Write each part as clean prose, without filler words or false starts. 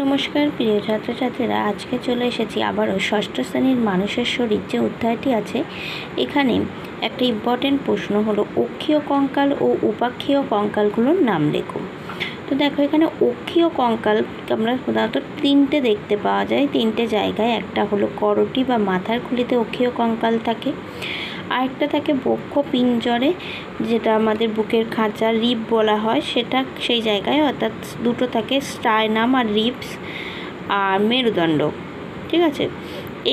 নমস্কার প্রিয় ছাত্রছাত্রীরা, আজকে চলে এসেছি আবারও ষষ্ঠ শ্রেণীর মানুষের শরীর যে অধ্যায়টি আছে। এখানে একটা ইম্পর্টেন্ট প্রশ্ন হলো অক্ষীয় কঙ্কাল ও উপাক্ষীয় কঙ্কালগুলোর নাম লেখো। তো দেখো, এখানে অক্ষীয় কঙ্কাল আমরা সাধারণত তিনটে দেখতে পাওয়া যায়, তিনটে জায়গায়। একটা হলো করটি বা মাথার খুলিতে অক্ষীয় কঙ্কাল থাকে, আরেকটা থাকে বক্ষ পিঞ্জরে, যেটা আমাদের বুকের খাঁচা রিব বলা হয়, সেটা সেই জায়গায়, অর্থাৎ দুটো থাকে স্টার্নাম আর রিবস আর মেরুদণ্ড। ঠিক আছে,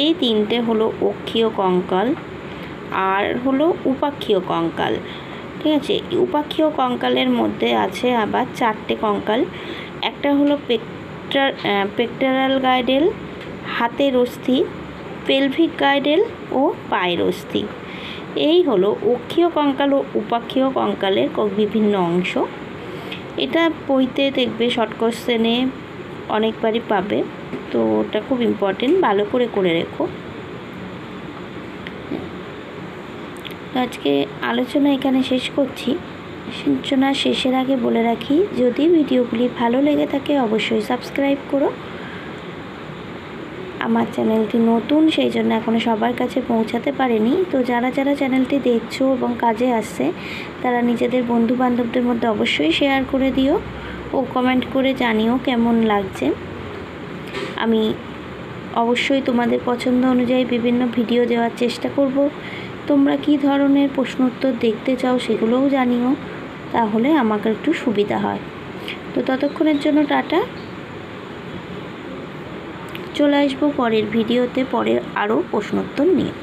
এই তিনটে হলো অক্ষীয় কঙ্কাল। আর হলো উপাক্ষীয় কঙ্কাল। ঠিক আছে, উপাক্ষীয় কঙ্কালের মধ্যে আছে আবার চারটে কঙ্কাল। একটা হলো পেক্টোরাল গাইডেল, হাতের অস্থি, পেলভিক গাইডেল ও পায়ের অস্থি। এই হলো অক্ষীয় কঙ্কাল ও উপাক্ষীয় কঙ্কালের বিভিন্ন অংশ। এটা বইতে দেখবে শর্ট কোশ্চেনে অনেকবারই পাবে, তো ওটা খুব ইম্পর্টেন্ট, ভালো করে রেখো। আজকে আলোচনা এখানে শেষ করছি। আলোচনা শেষের আগে বলে রাখি, যদি ভিডিওগুলি ভালো লেগে থাকে অবশ্যই সাবস্ক্রাইব করো। আমার চ্যানেলটি নতুন, সেই জন্য এখনও সবার কাছে পৌঁছাতে পারেনি। তো যারা চ্যানেলটি দেখছো এবং কাজে আসছে, তারা নিজেদের বন্ধুবান্ধবদের মধ্যে অবশ্যই শেয়ার করে দিও ও কমেন্ট করে জানিও কেমন লাগছে। আমি অবশ্যই তোমাদের পছন্দ অনুযায়ী বিভিন্ন ভিডিও দেওয়ার চেষ্টা করব। তোমরা কী ধরনের প্রশ্ন উত্তর দেখতে চাও সেগুলোও জানিও, তাহলে আমাকে একটু সুবিধা হয়। তো ততক্ষণের জন্য টাটা। চলে আসবো পরের ভিডিওতে, পরে আরও প্রশ্নোত্তর নিয়ে।